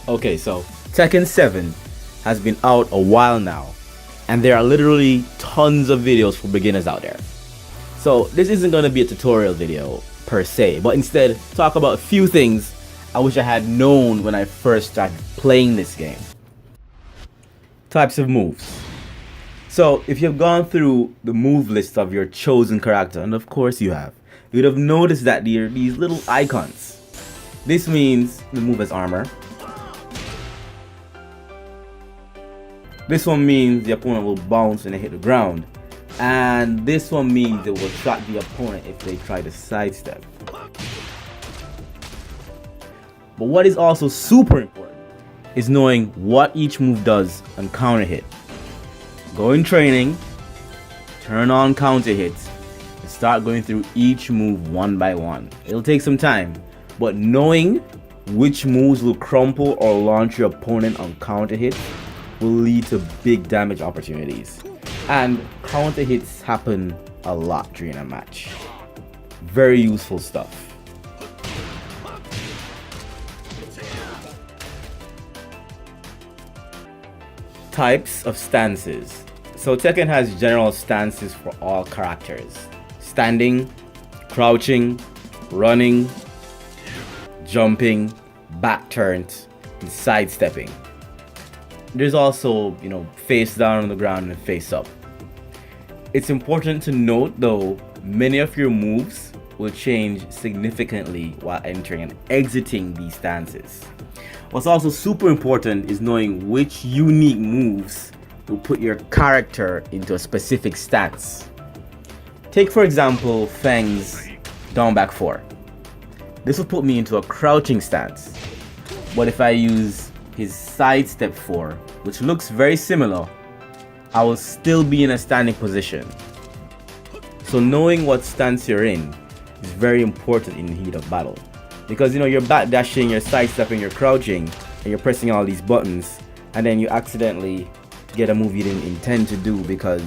Okay, so Tekken 7 has been out a while now, and there are literally tons of videos for beginners out there. So this isn't going to be a tutorial video per se, but instead talk about a few things I wish I had known when I first started playing this game. Types of moves. So if you've gone through the move list of your chosen character, and of course you have, you'd have noticed that there are these little icons. This means the move has armor. This one means the opponent will bounce when they hit the ground. And this one means it will trap the opponent if they try to sidestep. But what is also super important is knowing what each move does on counter hit. Go in training, turn on counter hits, and start going through each move one by one. It'll take some time, but knowing which moves will crumple or launch your opponent on counter hits will lead to big damage opportunities. And counter hits happen a lot during a match. Very useful stuff. Types of stances. So Tekken has general stances for all characters. Standing, crouching, running, jumping, back turns, and sidestepping. There's also, face down on the ground and face up. It's important to note though, many of your moves will change significantly while entering and exiting these stances. What's also super important is knowing which unique moves will put your character into a specific stance. Take for example Feng's down back 4. This will put me into a crouching stance. But if I use his sidestep 4, which looks very similar, I will still be in a standing position. So knowing what stance you're in is very important in the heat of battle. Because you're backdashing, you're sidestepping, you're crouching, and you're pressing all these buttons, and then you accidentally get a move you didn't intend to do because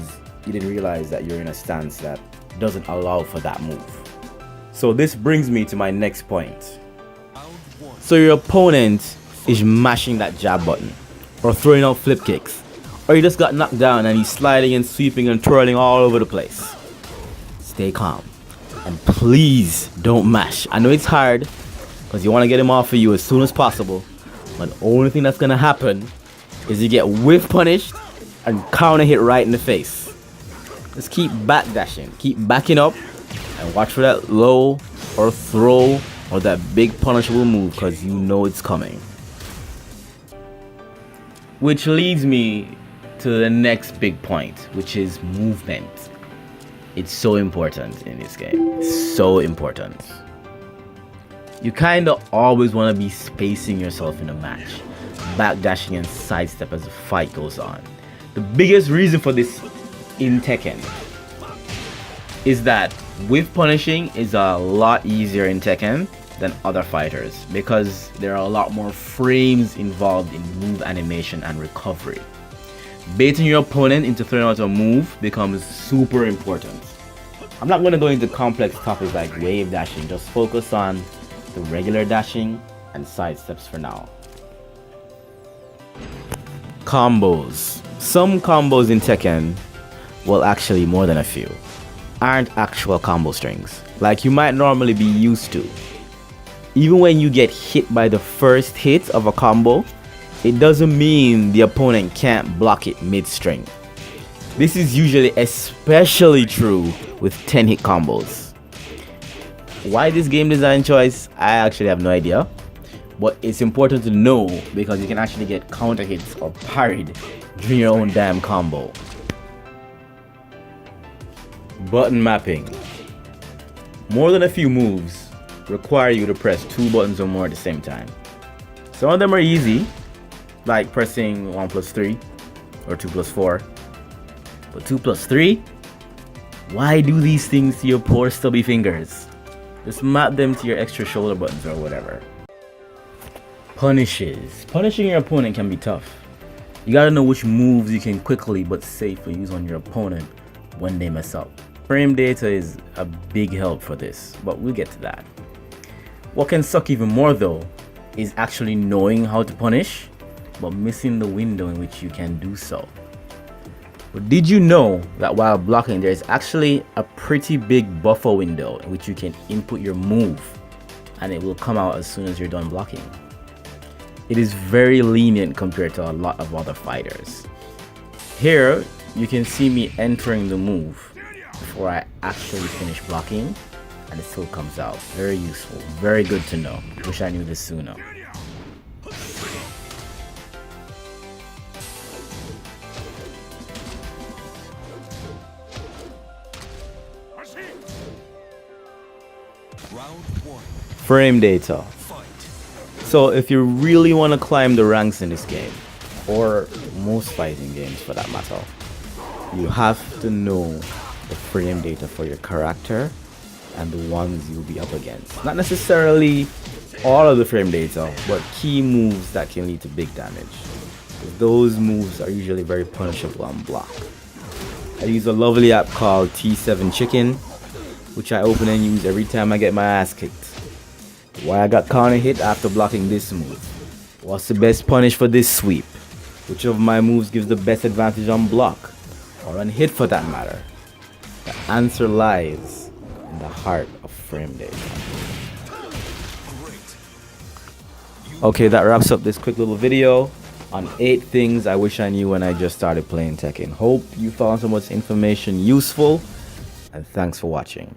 you didn't realize that you're in a stance that doesn't allow for that move. So this brings me to my next point. So your opponent is mashing that jab button, or throwing out flip kicks, or he just got knocked down and he's sliding and sweeping and twirling all over the place. Stay calm, and please don't mash. I know it's hard, because you want to get him off of you as soon as possible, but the only thing that's going to happen is you get whiff punished and counter hit right in the face. Just keep backdashing, keep backing up, and watch for that low or throw or that big punishable move, because you know it's coming. Which leads me to the next big point, which is movement. It's so important in this game. It's so important. You kind of always want to be spacing yourself in a match, backdashing and sidestep as the fight goes on. The biggest reason for this in Tekken is that whiff punishing is a lot easier in Tekken than other fighters because there are a lot more frames involved in move animation and recovery. Baiting your opponent into throwing out a move becomes super important. I'm not going to go into complex topics like wave dashing, just focus on the regular dashing and sidesteps for now. Combos. Some combos in Tekken, well actually more than a few, aren't actual combo strings like you might normally be used to. Even when you get hit by the first hit of a combo, it doesn't mean the opponent can't block it mid-string. This is usually especially true with 10-hit combos. Why this game design choice, I actually have no idea, but it's important to know because you can actually get counter hits or parried during your own damn combo. Button mapping. More than a few moves require you to press 2 buttons or more at the same time. Some of them are easy, like pressing 1+3 or 2+4. But 2+3? Why do these things to your poor stubby fingers? Just map them to your extra shoulder buttons or whatever. Punishes. Punishing your opponent can be tough. You gotta know which moves you can quickly but safely use on your opponent when they mess up. Frame data is a big help for this, but we'll get to that. What can suck even more though is actually knowing how to punish, but missing the window in which you can do so. But did you know that while blocking, there is actually a pretty big buffer window in which you can input your move, and it will come out as soon as you're done blocking. It is very lenient compared to a lot of other fighters. Here, you can see me entering the move before I actually finish blocking, and it still comes out. Very useful, very good to know. Wish I knew this sooner. Frame data. So if you really want to climb the ranks in this game, or most fighting games for that matter, you have to know the frame data for your character and the ones you'll be up against. Not necessarily all of the frame data, but key moves that can lead to big damage. Those moves are usually very punishable on block. I use a lovely app called T7 Chicken, which I open and use every time I get my ass kicked. Why I got counter hit after blocking this move? What's the best punish for this sweep? Which of my moves gives the best advantage on block? Or on hit for that matter? The answer lies in the heart of frame data. Okay, that wraps up this quick little video on 8 things I wish I knew when I just started playing Tekken. Hope you found some of this information useful, and thanks for watching.